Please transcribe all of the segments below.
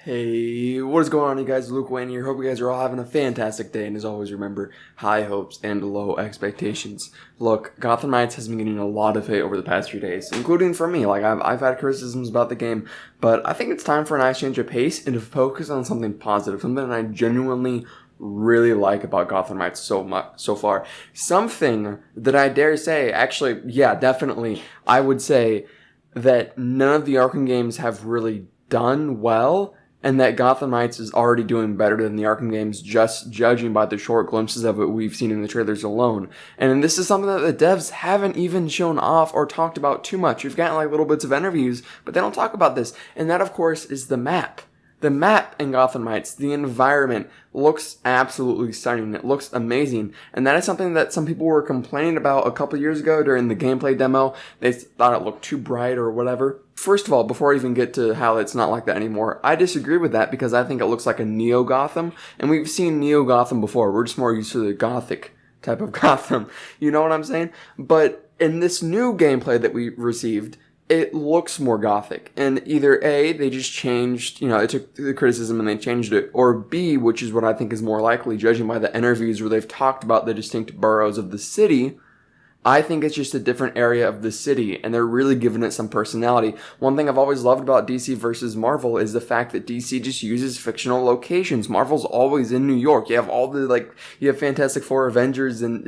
Hey, what is going on, you guys? Luke Wayne here. Hope you guys are all having a fantastic day, and as always, remember, high hopes and low expectations. Look, Gotham Knights has been getting a lot of hate over the past few days, including from me. I've had criticisms about the game, but I think it's time for a nice change of pace and to focus on something positive, something that I genuinely really like about Gotham Knights so far. Something that I dare say, actually, yeah, definitely, I would say that none of the Arkham games have really done well, and that Gotham Knights is already doing better than the Arkham games, just judging by the short glimpses of it we've seen in the trailers alone. And this is something that the devs haven't even shown off or talked about too much. We've gotten little bits of interviews, but they don't talk about this. And that, of course, is the map. The map in Gotham Knights, the environment, looks absolutely stunning. It looks amazing. And that is something that some people were complaining about a couple years ago during the gameplay demo. They thought it looked too bright or whatever. First of all, before I even get to how it's not like that anymore, I disagree with that because I think it looks like a Neo Gotham. And we've seen Neo Gotham before. We're just more used to the Gothic type of Gotham. You know what I'm saying? But in this new gameplay that we received, it looks more Gothic. And either A, they just changed, they took the criticism and they changed it, or B, which is what I think is more likely, judging by the interviews where they've talked about the distinct boroughs of the city, I think it's just a different area of the city, and they're really giving it some personality. One thing I've always loved about DC versus Marvel is the fact that DC just uses fictional locations. Marvel's always in New York. You have you have Fantastic Four, Avengers, and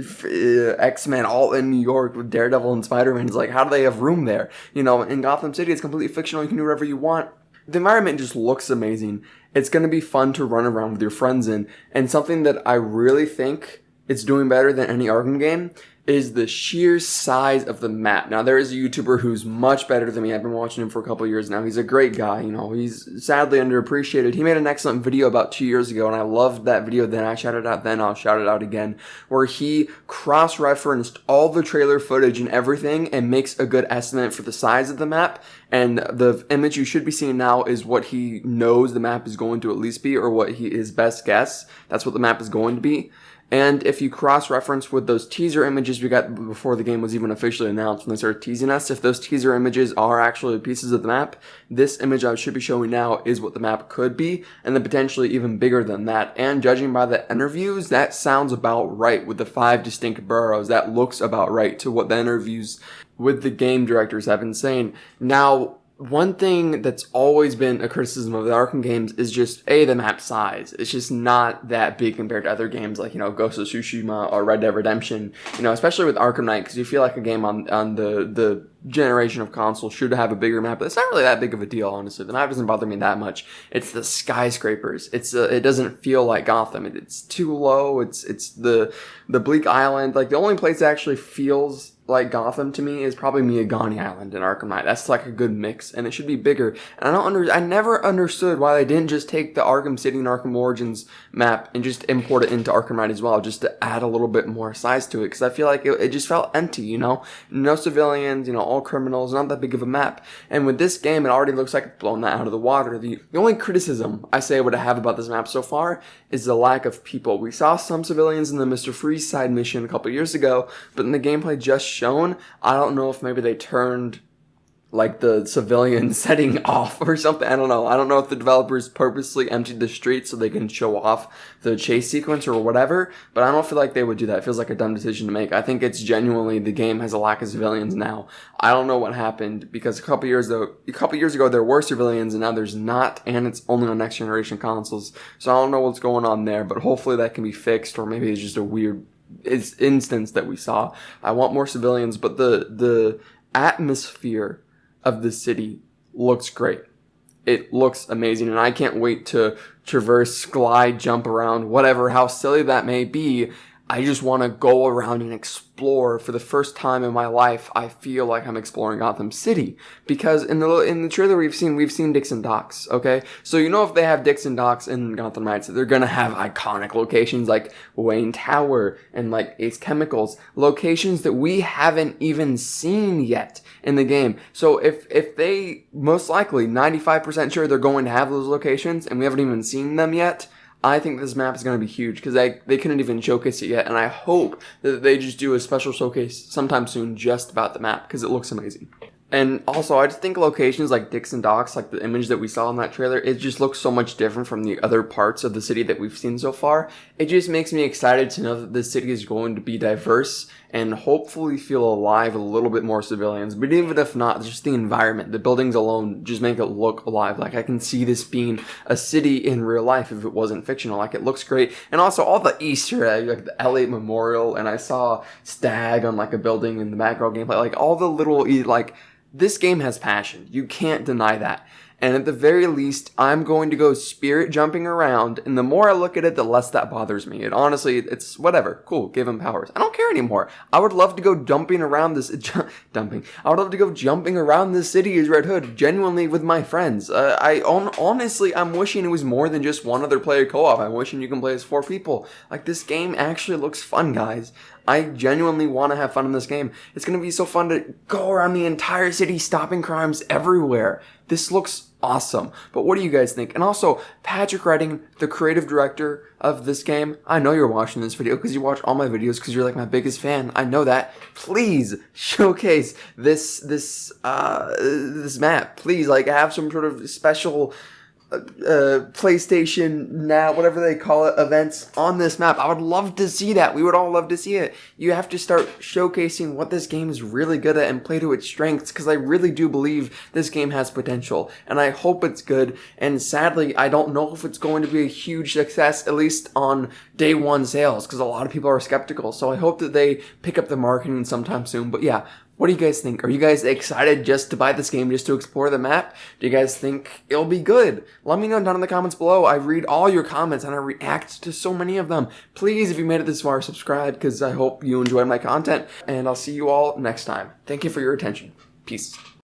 X-Men all in New York with Daredevil and Spider-Man. It's like, how do they have room there? In Gotham City, it's completely fictional. You can do whatever you want. The environment just looks amazing. It's going to be fun to run around with your friends in, and something that I really think it's doing better than any Arkham game is the sheer size of the map. Now, there is a YouTuber who's much better than me. I've been watching him for a couple years now. He's a great guy, He's sadly underappreciated. He made an excellent video about 2 years ago, and I loved that video then. I shouted out then, I'll shout it out again, where he cross-referenced all the trailer footage and everything and makes a good estimate for the size of the map. And the image you should be seeing now is what he knows the map is going to at least be, or what his best guess. That's what the map is going to be. And if you cross-reference with those teaser images we got before the game was even officially announced, when they started teasing us, if those teaser images are actually pieces of the map, this image I should be showing now is what the map could be, and then potentially even bigger than that. And judging by the interviews, that sounds about right with the 5 distinct boroughs. That looks about right to what the interviews with the game directors have been saying. Now, one thing that's always been a criticism of the Arkham games is just, the map size. It's just not that big compared to other games like, Ghost of Tsushima or Red Dead Redemption, especially with Arkham Knight, because you feel like a game on the generation of console should have a bigger map, but it's not really that big of a deal, honestly. The map doesn't bother me that much. It's the skyscrapers. It doesn't feel like Gotham. It's too low. It's the bleak island. The only place that actually feels like Gotham to me is probably Miagani Island in Arkham Knight. That's a good mix, and it should be bigger. And I never understood why they didn't just take the Arkham City and Arkham Origins map and just import it into Arkham Knight as well, just to add a little bit more size to it, because I feel like it just felt empty, No civilians, all criminals, not that big of a map. And with this game, it already looks like it's blown that out of the water. The only criticism I say I would have about this map so far is the lack of people. We saw some civilians in the Mr. Freeze side mission a couple years ago, but in the gameplay just shown, I don't know if maybe they turned the civilian setting off or something. I don't know. I don't know if the developers purposely emptied the streets so they can show off the chase sequence or whatever, but I don't feel like they would do that. It feels like a dumb decision to make. I think it's genuinely the game has a lack of civilians now. I don't know what happened, because a couple years ago there were civilians and now there's not, and it's only on next generation consoles. So I don't know what's going on there, but hopefully that can be fixed, or maybe it's just a weird instance that we saw. I want more civilians, but the atmosphere of the city looks great. It looks amazing, and I can't wait to traverse, glide, jump around, whatever, how silly that may be. I just want to go around and explore. For the first time in my life, I feel like I'm exploring Gotham City, because in the trailer we've seen Dixon Docks, okay? So if they have Dixon Docks in Gotham Knights, they're gonna have iconic locations like Wayne Tower and Ace Chemicals, locations that we haven't even seen yet in the game. So if they, most likely 95% sure they're going to have those locations and we haven't even seen them yet, I think this map is going to be huge, because they couldn't even showcase it yet, and I hope that they just do a special showcase sometime soon just about the map, because it looks amazing. And also, I just think locations like Dixon Docks, like the image that we saw in that trailer, it just looks so much different from the other parts of the city that we've seen so far. It just makes me excited to know that this city is going to be diverse and hopefully feel alive with a little bit more civilians. But even if not, just the environment, the buildings alone just make it look alive. Like, I can see this being a city in real life if it wasn't fictional. Like, it looks great. And also all the Easter eggs, like the L.A. Memorial, and I saw Stag on like a building in the background gameplay. Like, all the little, like, this game has passion. You can't deny that. And at the very least, I'm going to go spirit jumping around, and the more I look at it, the less that bothers me. And honestly, it's whatever. Cool, give him powers. I don't care anymore. I would love to go jumping around this... I would love to go jumping around this city as Red Hood, genuinely with my friends. Honestly, I'm wishing it was more than just one other player co-op. I'm wishing you can play as 4 people. Like, this game actually looks fun, guys. I genuinely want to have fun in this game. It's going to be so fun to go around the entire city stopping crimes everywhere. This looks awesome. But what do you guys think? And also, Patrick Redding, the creative director of this game, I know you're watching this video because you watch all my videos because you're like my biggest fan. I know that. Please showcase this map. Please, like, have some sort of special PlayStation Now, whatever they call it, events on this map. I would love to see that. We would all love to see it. You have to start showcasing what this game is really good at and play to its strengths, because I really do believe this game has potential, and I hope it's good. And sadly, I don't know if it's going to be a huge success, at least on day one sales, because a lot of people are skeptical. So I hope that they pick up the marketing sometime soon. But yeah, what do you guys think? Are you guys excited just to buy this game, just to explore the map? Do you guys think it'll be good? Let me know down in the comments below. I read all your comments and I react to so many of them. Please, if you made it this far, subscribe, because I hope you enjoyed my content, and I'll see you all next time. Thank you for your attention. Peace.